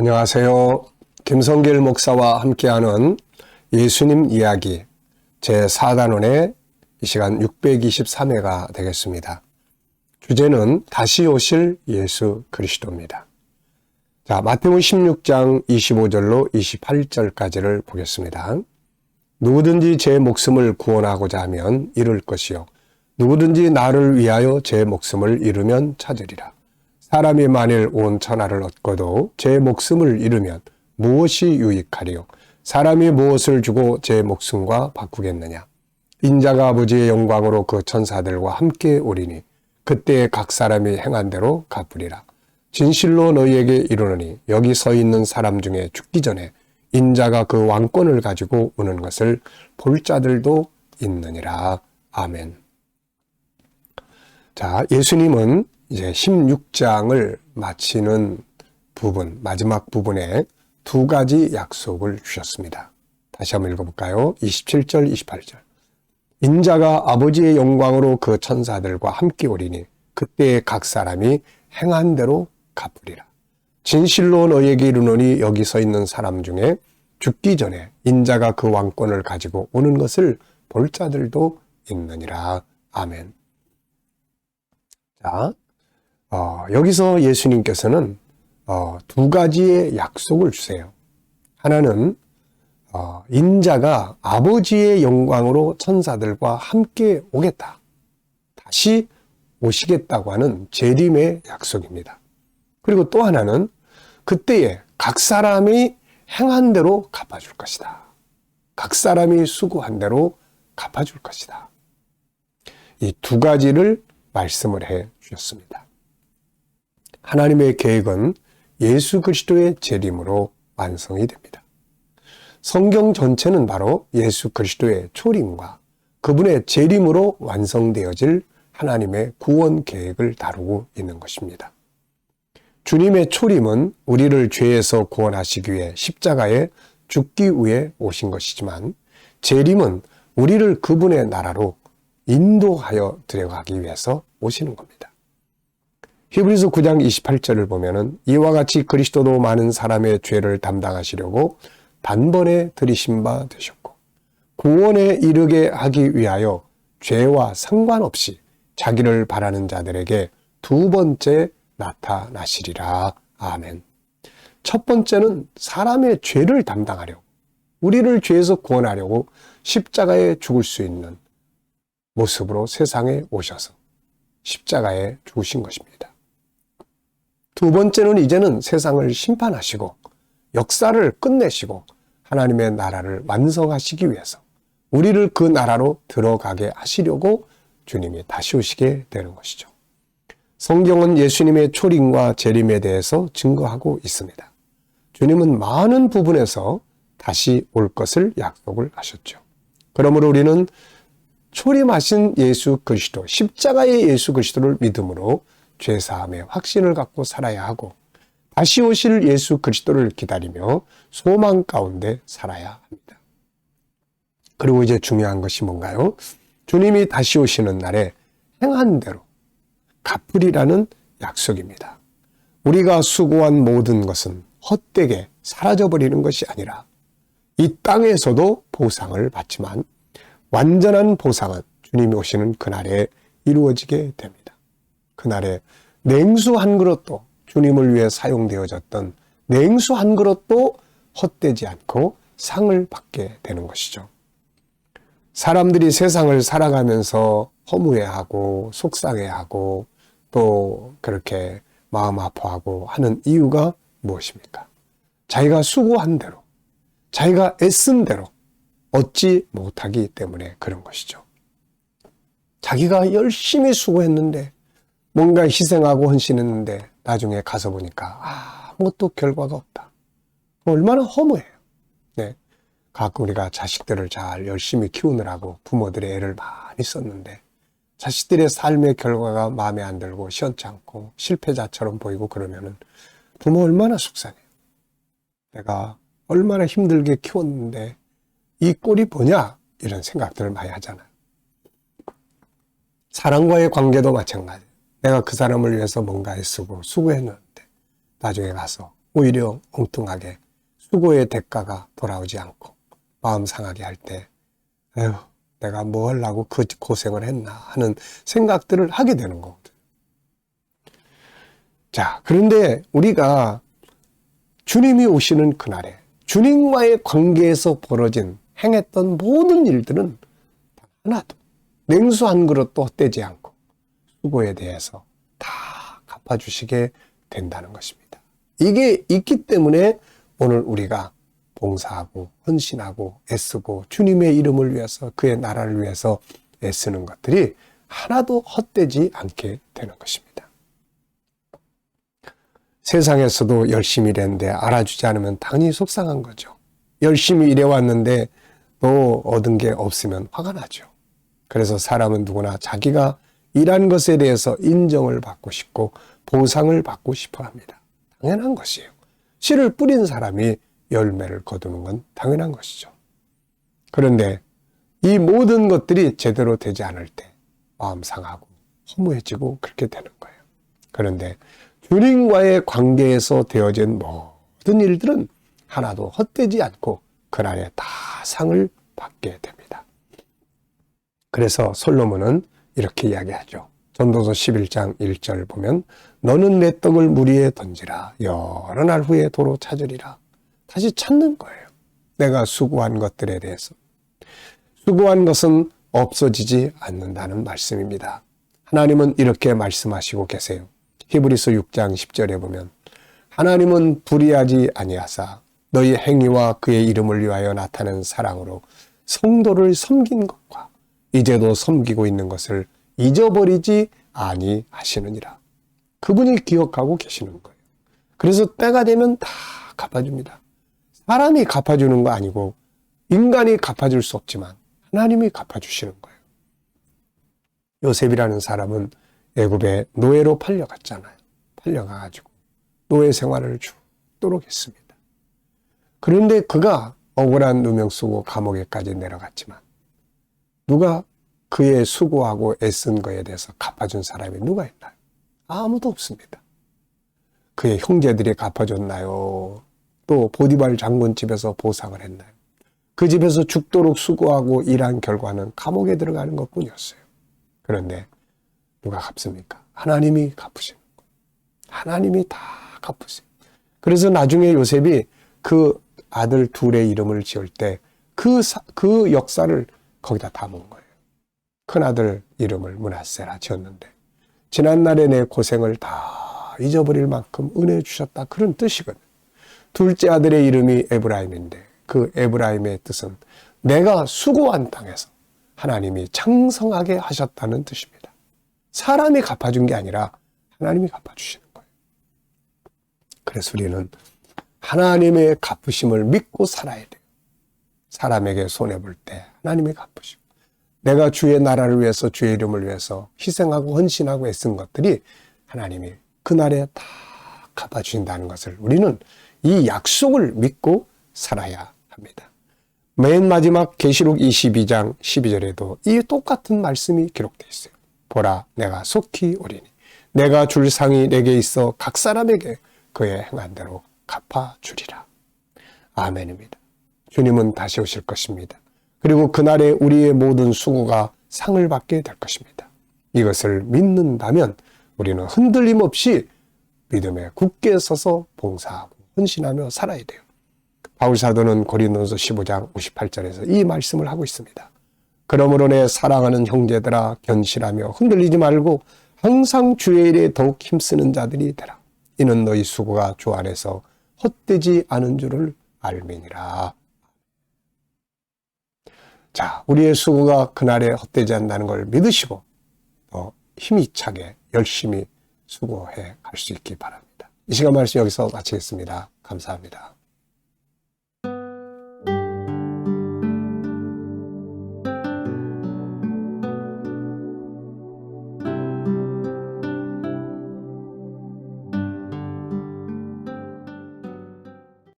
안녕하세요. 김성길 목사와 함께하는 예수님 이야기 제4단원의 이 시간 623회가 되겠습니다. 주제는 다시 오실 예수 그리스도입니다. 자, 마태복음 16장 25절로 28절까지를 보겠습니다. 누구든지 제 목숨을 구원하고자 하면 잃을 것이요 누구든지 나를 위하여 제 목숨을 잃으면 찾으리라. 사람이 만일 온 천하를 얻고도 제 목숨을 잃으면 무엇이 유익하리요? 사람이 무엇을 주고 제 목숨과 바꾸겠느냐? 인자가 아버지의 영광으로 그 천사들과 함께 오리니 그때 각 사람이 행한 대로 갚으리라. 진실로 너희에게 이르노니 여기 서 있는 사람 중에 죽기 전에 인자가 그 왕권을 가지고 오는 것을 볼 자들도 있느니라. 아멘. 자, 예수님은 이제 16장을 마치는 부분, 마지막 부분에 두 가지 약속을 주셨습니다. 다시 한번 읽어볼까요? 27절, 28절. 인자가 아버지의 영광으로 그 천사들과 함께 오리니 그때에 각 사람이 행한 대로 갚으리라. 진실로 너희에게 이르노니 여기 서 있는 사람 중에 죽기 전에 인자가 그 왕권을 가지고 오는 것을 볼 자들도 있느니라. 아멘. 자, 여기서 예수님께서는 두 가지의 약속을 주세요. 하나는 인자가 아버지의 영광으로 천사들과 함께 오겠다. 다시 오시겠다고 하는 재림의 약속입니다. 그리고 또 하나는 그때에 각 사람이 행한 대로 갚아줄 것이다. 각 사람이 수고한 대로 갚아줄 것이다. 이 두 가지를 말씀을 해 주셨습니다. 하나님의 계획은 예수 그리스도의 재림으로 완성이 됩니다. 성경 전체는 바로 예수 그리스도의 초림과 그분의 재림으로 완성되어질 하나님의 구원 계획을 다루고 있는 것입니다. 주님의 초림은 우리를 죄에서 구원하시기 위해 십자가에 죽기 위해 오신 것이지만 재림은 우리를 그분의 나라로 인도하여 들어가기 위해서 오시는 겁니다. 히브리서 9장 28절을 보면은 이와 같이 그리스도도 많은 사람의 죄를 담당하시려고 단번에 들이신 바 되셨고 구원에 이르게 하기 위하여 죄와 상관없이 자기를 바라는 자들에게 두 번째 나타나시리라. 아멘. 첫 번째는 사람의 죄를 담당하려고 우리를 죄에서 구원하려고 십자가에 죽을 수 있는 모습으로 세상에 오셔서 십자가에 죽으신 것입니다. 두 번째는 이제는 세상을 심판하시고 역사를 끝내시고 하나님의 나라를 완성하시기 위해서 우리를 그 나라로 들어가게 하시려고 주님이 다시 오시게 되는 것이죠. 성경은 예수님의 초림과 재림에 대해서 증거하고 있습니다. 주님은 많은 부분에서 다시 올 것을 약속을 하셨죠. 그러므로 우리는 초림하신 예수 그리스도, 십자가의 예수 그리스도를 믿음으로 죄사함의 확신을 갖고 살아야 하고 다시 오실 예수 그리스도를 기다리며 소망 가운데 살아야 합니다. 그리고 이제 중요한 것이 뭔가요? 주님이 다시 오시는 날에 행한 대로 갚으리라는 약속입니다. 우리가 수고한 모든 것은 헛되게 사라져버리는 것이 아니라 이 땅에서도 보상을 받지만 완전한 보상은 주님이 오시는 그날에 이루어지게 됩니다. 그날에 냉수 한 그릇도 주님을 위해 사용되어졌던 냉수 한 그릇도 헛되지 않고 상을 받게 되는 것이죠. 사람들이 세상을 살아가면서 허무해하고 속상해하고 또 그렇게 마음 아파하고 하는 이유가 무엇입니까? 자기가 수고한 대로, 자기가 애쓴 대로 얻지 못하기 때문에 그런 것이죠. 자기가 열심히 수고했는데 뭔가 희생하고 헌신했는데 나중에 가서 보니까 아무것도 결과가 없다. 얼마나 허무해요. 네. 가끔 우리가 자식들을 잘 열심히 키우느라고 부모들의 애를 많이 썼는데 자식들의 삶의 결과가 마음에 안 들고 시원치 않고 실패자처럼 보이고 그러면은 부모 얼마나 속상해요. 내가 얼마나 힘들게 키웠는데 이 꼴이 뭐냐 이런 생각들을 많이 하잖아요. 사람과의 관계도 마찬가지예요. 내가 그 사람을 위해서 뭔가 애쓰고 수고했는데 나중에 가서 오히려 엉뚱하게 수고의 대가가 돌아오지 않고 마음 상하게 할 때 에휴, 내가 뭐 하려고 그 고생을 했나 하는 생각들을 하게 되는 거거든. 자, 그런데 우리가 주님이 오시는 그날에 주님과의 관계에서 벌어진 행했던 모든 일들은 하나도 냉수 한 그릇도 헛되지 않고 수고에 대해서 다 갚아주시게 된다는 것입니다. 이게 있기 때문에 오늘 우리가 봉사하고 헌신하고 애쓰고 주님의 이름을 위해서 그의 나라를 위해서 애쓰는 것들이 하나도 헛되지 않게 되는 것입니다. 세상에서도 열심히 일했는데 알아주지 않으면 당연히 속상한 거죠. 열심히 일해왔는데 또 얻은 게 없으면 화가 나죠. 그래서 사람은 누구나 자기가 일한 것에 대해서 인정을 받고 싶고 보상을 받고 싶어 합니다. 당연한 것이에요. 씨를 뿌린 사람이 열매를 거두는 건 당연한 것이죠. 그런데 이 모든 것들이 제대로 되지 않을 때 마음 상하고 허무해지고 그렇게 되는 거예요. 그런데 주님과의 관계에서 되어진 모든 일들은 하나도 헛되지 않고 그날에 다 상을 받게 됩니다. 그래서 솔로몬은 이렇게 이야기하죠. 전도서 11장 1절 보면 너는 내 떡을 물 위에 던지라 여러 날 후에 도로 찾으리라. 다시 찾는 거예요. 내가 수고한 것들에 대해서. 수고한 것은 없어지지 않는다는 말씀입니다. 하나님은 이렇게 말씀하시고 계세요. 히브리서 6장 10절에 보면 하나님은 불의하지 아니하사 너희 행위와 그의 이름을 위하여 나타낸 사랑으로 성도를 섬긴 것과 이제도 섬기고 있는 것을 잊어버리지 아니하시느니라. 그분이 기억하고 계시는 거예요. 그래서 때가 되면 다 갚아줍니다. 사람이 갚아주는 거 아니고 인간이 갚아줄 수 없지만 하나님이 갚아주시는 거예요. 요셉이라는 사람은 애굽에 노예로 팔려갔잖아요. 팔려가가지고 노예 생활을 죽도록 했습니다. 그런데 그가 억울한 누명 쓰고 감옥에까지 내려갔지만 누가 그의 수고하고 애쓴 거에 대해서 갚아준 사람이 누가 있나요? 아무도 없습니다. 그의 형제들이 갚아줬나요? 또 보디발 장군 집에서 보상을 했나요? 그 집에서 죽도록 수고하고 일한 결과는 감옥에 들어가는 것뿐이었어요. 그런데 누가 갚습니까? 하나님이 갚으시는 거예요. 하나님이 다 갚으세요. 그래서 나중에 요셉이 그 아들 둘의 이름을 지을 때 그 역사를 거기다 담은 거예요. 큰아들 이름을 므낫세라 지었는데 지난날에 내 고생을 다 잊어버릴 만큼 은혜 주셨다 그런 뜻이거든요. 둘째 아들의 이름이 에브라임인데 그 에브라임의 뜻은 내가 수고한 땅에서 하나님이 창성하게 하셨다는 뜻입니다. 사람이 갚아준 게 아니라 하나님이 갚아주시는 거예요. 그래서 우리는 하나님의 갚으심을 믿고 살아야 돼요. 사람에게 손해볼 때 하나님이 갚으시고 내가 주의 나라를 위해서 주의 이름을 위해서 희생하고 헌신하고 애쓴 것들이 하나님이 그날에 다 갚아주신다는 것을 우리는 이 약속을 믿고 살아야 합니다. 맨 마지막 계시록 22장 12절에도 이 똑같은 말씀이 기록되어 있어요. 보라 내가 속히 오리니 내가 줄 상이 내게 있어 각 사람에게 그의 행한 대로 갚아주리라. 아멘입니다. 주님은 다시 오실 것입니다. 그리고 그날에 우리의 모든 수고가 상을 받게 될 것입니다. 이것을 믿는다면 우리는 흔들림 없이 믿음에 굳게 서서 봉사하고 헌신하며 살아야 돼요. 바울 사도는 고린도서 15장 58절에서 이 말씀을 하고 있습니다. 그러므로 내 사랑하는 형제들아 견실하며 흔들리지 말고 항상 주의 일에 더욱 힘쓰는 자들이 되라. 이는 너희 수고가 주 안에서 헛되지 않은 줄을 알미니라. 자, 우리의 수고가 그날에 헛되지 않는다는 걸 믿으시고 더 힘이 차게 열심히 수고해 갈 수 있기 바랍니다. 이 시간 말씀 여기서 마치겠습니다. 감사합니다.